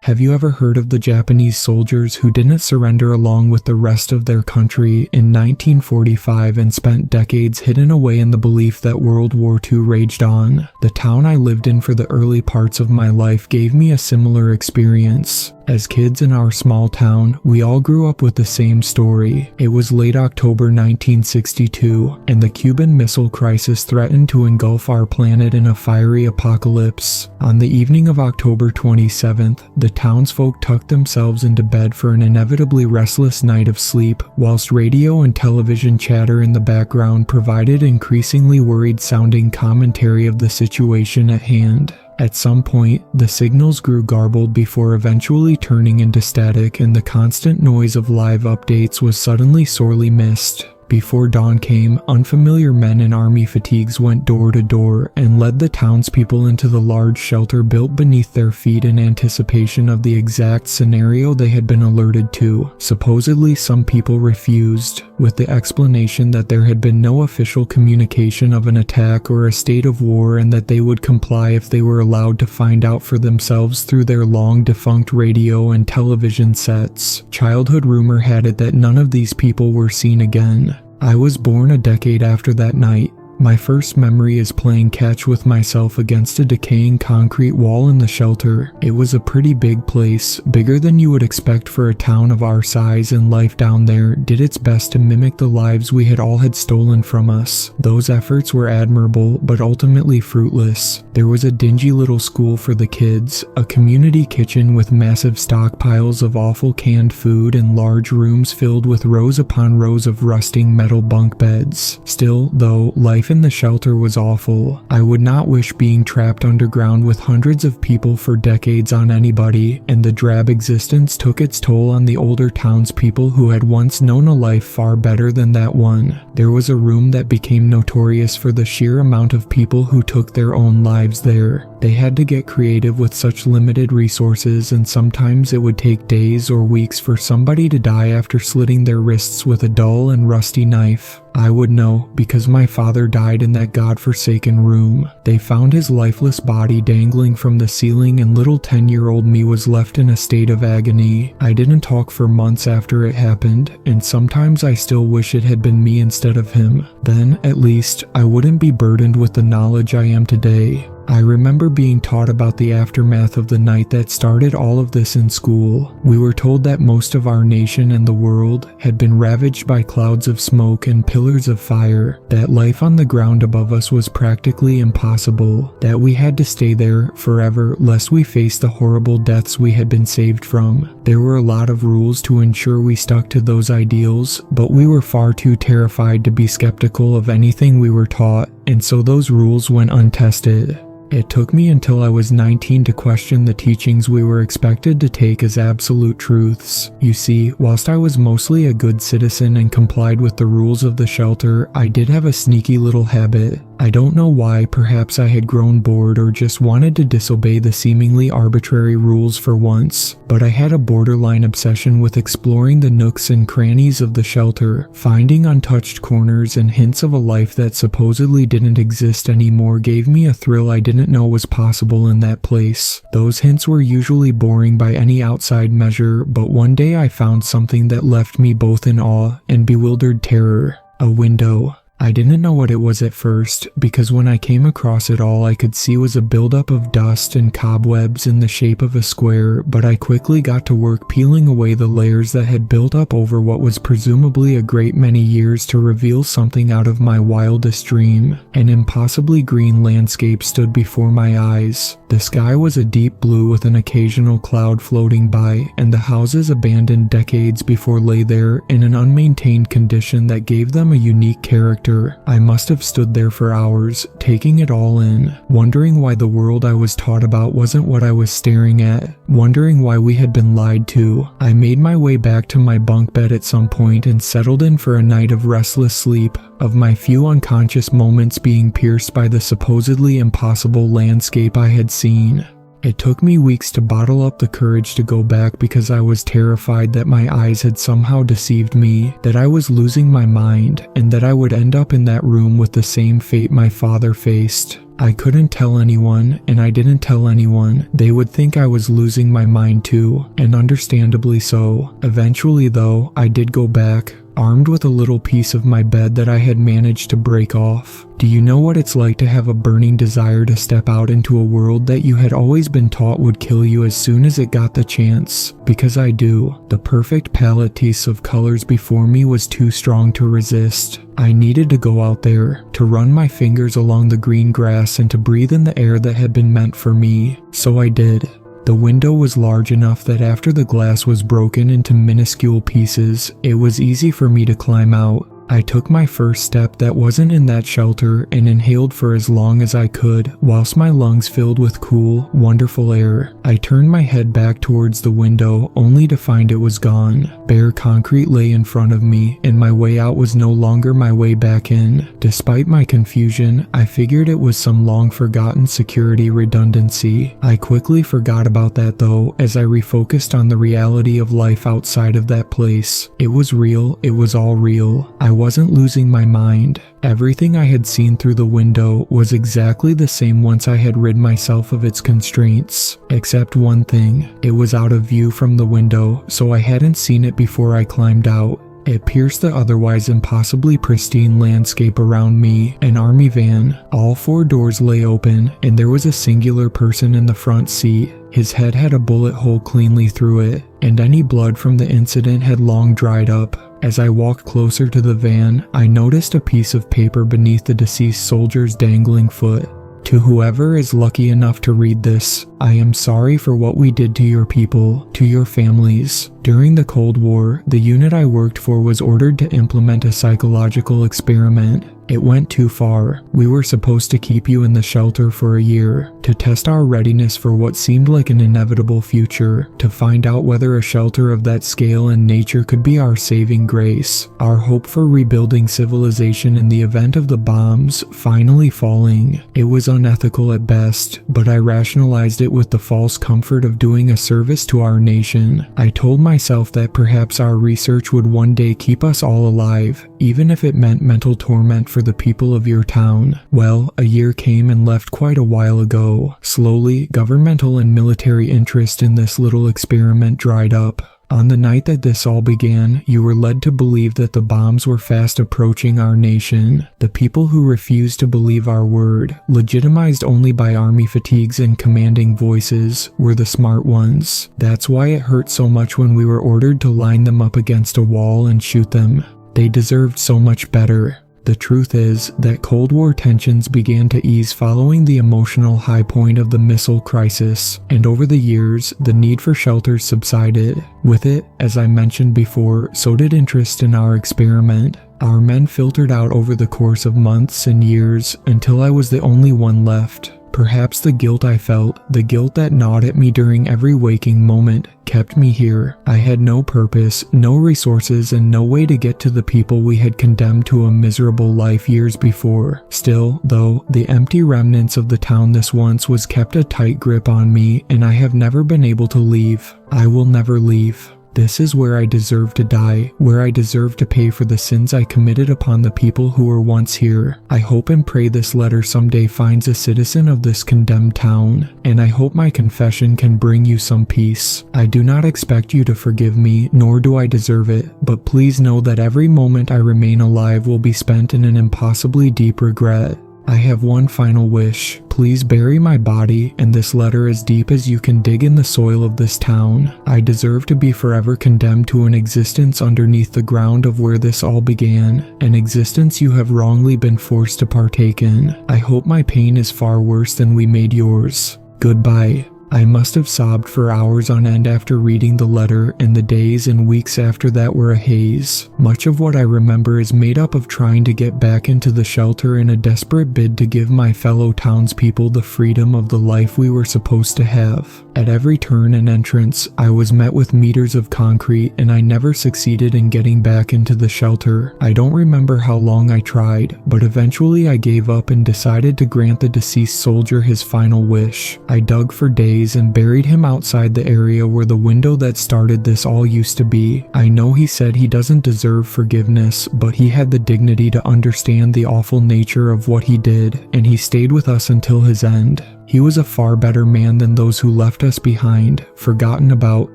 Have you ever heard of the Japanese soldiers who didn't surrender along with the rest of their country in 1945 and spent decades hidden away in the belief that World War II raged on? The town I lived in for the early parts of my life gave me a similar experience. As kids in our small town, we all grew up with the same story. It was late October 1962, and the Cuban Missile Crisis threatened to engulf our planet in a fiery apocalypse. On the evening of October 27th, the townsfolk tucked themselves into bed for an inevitably restless night of sleep, whilst radio and television chatter in the background provided increasingly worried-sounding commentary of the situation at hand. At some point, the signals grew garbled before eventually turning into static, and the constant noise of live updates was suddenly sorely missed. Before dawn came, unfamiliar men in army fatigues went door to door and led the townspeople into the large shelter built beneath their feet in anticipation of the exact scenario they had been alerted to. Supposedly, some people refused, with the explanation that there had been no official communication of an attack or a state of war, and that they would comply if they were allowed to find out for themselves through their long-defunct radio and television sets. Childhood rumor had it that none of these people were seen again. I was born a decade after that night. My first memory is playing catch with myself against a decaying concrete wall in the shelter. It was a pretty big place, bigger than you would expect for a town of our size, and life down there did its best to mimic the lives we had all had stolen from us. Those efforts were admirable, but ultimately fruitless. There was a dingy little school for the kids, a community kitchen with massive stockpiles of awful canned food, and large rooms filled with rows upon rows of rusting metal bunk beds. Still, though, life in the shelter was awful. I would not wish being trapped underground with hundreds of people for decades on anybody, and the drab existence took its toll on the older townspeople who had once known a life far better than that one. There was a room that became notorious for the sheer amount of people who took their own lives there. They had to get creative with such limited resources, and sometimes it would take days or weeks for somebody to die after slitting their wrists with a dull and rusty knife. I would know, because my father died in that godforsaken room. They found his lifeless body dangling from the ceiling, and little 10-year-old me was left in a state of agony. I didn't talk for months after it happened, and sometimes I still wish it had been me instead of him. Then, at least, I wouldn't be burdened with the knowledge I am today. I remember being taught about the aftermath of the night that started all of this in school. We were told that most of our nation and the world had been ravaged by clouds of smoke and pillars of fire, that life on the ground above us was practically impossible, that we had to stay there forever lest we face the horrible deaths we had been saved from. There were a lot of rules to ensure we stuck to those ideals, but we were far too terrified to be skeptical of anything we were taught, and so those rules went untested. It took me until I was 19 to question the teachings we were expected to take as absolute truths. You see, whilst I was mostly a good citizen and complied with the rules of the shelter, I did have a sneaky little habit. I don't know why, perhaps I had grown bored or just wanted to disobey the seemingly arbitrary rules for once, but I had a borderline obsession with exploring the nooks and crannies of the shelter. Finding untouched corners and hints of a life that supposedly didn't exist anymore gave me a thrill I didn't know was possible in that place. Those hints were usually boring by any outside measure, but one day I found something that left me both in awe and bewildered terror. A window. I didn't know what it was at first, because when I came across it, all I could see was a buildup of dust and cobwebs in the shape of a square, but I quickly got to work peeling away the layers that had built up over what was presumably a great many years to reveal something out of my wildest dream. An impossibly green landscape stood before my eyes. The sky was a deep blue with an occasional cloud floating by, and the houses abandoned decades before lay there in an unmaintained condition that gave them a unique character. I must have stood there for hours, taking it all in, wondering why the world I was taught about wasn't what I was staring at, wondering why we had been lied to. I made my way back to my bunk bed at some point and settled in for a night of restless sleep, of my few unconscious moments being pierced by the supposedly impossible landscape I had seen. It took me weeks to bottle up the courage to go back because I was terrified that my eyes had somehow deceived me, that I was losing my mind, and that I would end up in that room with the same fate my father faced. I couldn't tell anyone, and I didn't tell anyone. They would think I was losing my mind too, and understandably so. Eventually though, I did go back, armed with a little piece of my bed that I had managed to break off. Do you know what it's like to have a burning desire to step out into a world that you had always been taught would kill you as soon as it got the chance? Because I do. The perfect palette of colors before me was too strong to resist. I needed to go out there, to run my fingers along the green grass and to breathe in the air that had been meant for me. So I did. The window was large enough that after the glass was broken into minuscule pieces, it was easy for me to climb out. I took my first step that wasn't in that shelter and inhaled for as long as I could, whilst my lungs filled with cool, wonderful air. I turned my head back towards the window, only to find it was gone. Bare concrete lay in front of me, and my way out was no longer my way back in. Despite my confusion, I figured it was some long-forgotten security redundancy. I quickly forgot about that though, as I refocused on the reality of life outside of that place. It was real, it was all real. I wasn't losing my mind. Everything I had seen through the window was exactly the same once I had rid myself of its constraints. Except one thing, it was out of view from the window, so I hadn't seen it before I climbed out. It pierced the otherwise impossibly pristine landscape around me, an army van. All 4 doors lay open, and there was a singular person in the front seat. His head had a bullet hole cleanly through it, and any blood from the incident had long dried up. As I walked closer to the van, I noticed a piece of paper beneath the deceased soldier's dangling foot. To whoever is lucky enough to read this, I am sorry for what we did to your people, to your families. During the Cold War, the unit I worked for was ordered to implement a psychological experiment. It went too far. We were supposed to keep you in the shelter for a year, to test our readiness for what seemed like an inevitable future, to find out whether a shelter of that scale and nature could be our saving grace, our hope for rebuilding civilization in the event of the bombs finally falling. It was unethical at best, but I rationalized it with the false comfort of doing a service to our nation. I told myself that perhaps our research would one day keep us all alive, even if it meant mental torment for the people of your town. Well, a year came and left quite a while ago. Slowly, governmental and military interest in this little experiment dried up. On the night that this all began, you were led to believe that the bombs were fast approaching our nation. The people who refused to believe our word, legitimized only by army fatigues and commanding voices, were the smart ones. That's why it hurt so much when we were ordered to line them up against a wall and shoot them. They deserved so much better. The truth is that Cold War tensions began to ease following the emotional high point of the missile crisis, and over the years, the need for shelters subsided. With it, as I mentioned before, so did interest in our experiment. Our men filtered out over the course of months and years until I was the only one left. Perhaps the guilt I felt, the guilt that gnawed at me during every waking moment, kept me here. I had no purpose, no resources, and no way to get to the people we had condemned to a miserable life years before. Still, though, the empty remnants of the town this once was kept a tight grip on me, and I have never been able to leave. I will never leave. This is where I deserve to die, where I deserve to pay for the sins I committed upon the people who were once here. I hope and pray this letter someday finds a citizen of this condemned town, and I hope my confession can bring you some peace. I do not expect you to forgive me, nor do I deserve it, but please know that every moment I remain alive will be spent in an impossibly deep regret. I have one final wish. Please bury my body and this letter as deep as you can dig in the soil of this town. I deserve to be forever condemned to an existence underneath the ground of where this all began, an existence you have wrongly been forced to partake in. I hope my pain is far worse than we made yours. Goodbye. I must have sobbed for hours on end after reading the letter, and the days and weeks after that were a haze. Much of what I remember is made up of trying to get back into the shelter in a desperate bid to give my fellow townspeople the freedom of the life we were supposed to have. At every turn and entrance, I was met with meters of concrete, and I never succeeded in getting back into the shelter. I don't remember how long I tried, but eventually I gave up and decided to grant the deceased soldier his final wish. I dug for days days and buried him outside the area where the window that started this all used to be. I know he said he doesn't deserve forgiveness, but he had the dignity to understand the awful nature of what he did, and he stayed with us until his end. He was a far better man than those who left us behind, forgotten about,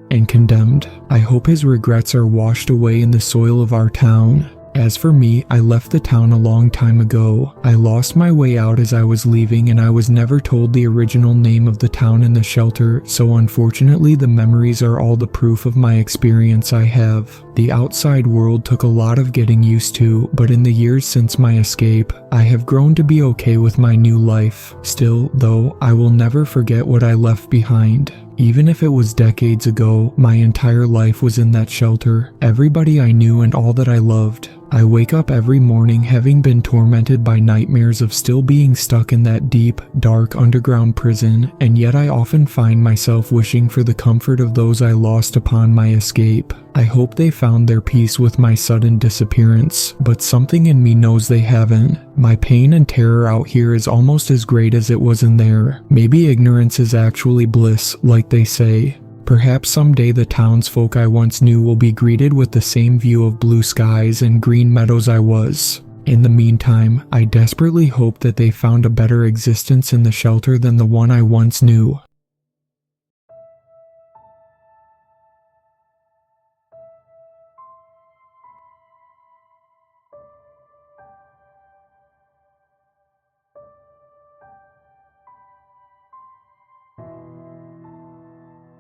and condemned. I hope his regrets are washed away in the soil of our town. As for me, I left the town a long time ago. I lost my way out as I was leaving, and I was never told the original name of the town in the shelter, so unfortunately the memories are all the proof of my experience I have. The outside world took a lot of getting used to, but in the years since my escape, I have grown to be okay with my new life. Still, though, I will never forget what I left behind. Even if it was decades ago, my entire life was in that shelter, everybody I knew and all that I loved. I wake up every morning having been tormented by nightmares of still being stuck in that deep, dark underground prison, and yet I often find myself wishing for the comfort of those I lost upon my escape. I hope they found their peace with my sudden disappearance, but something in me knows they haven't. My pain and terror out here is almost as great as it was in there. Maybe ignorance is actually bliss, like they say. Perhaps someday the townsfolk I once knew will be greeted with the same view of blue skies and green meadows I was. In the meantime, I desperately hope that they found a better existence in the shelter than the one I once knew.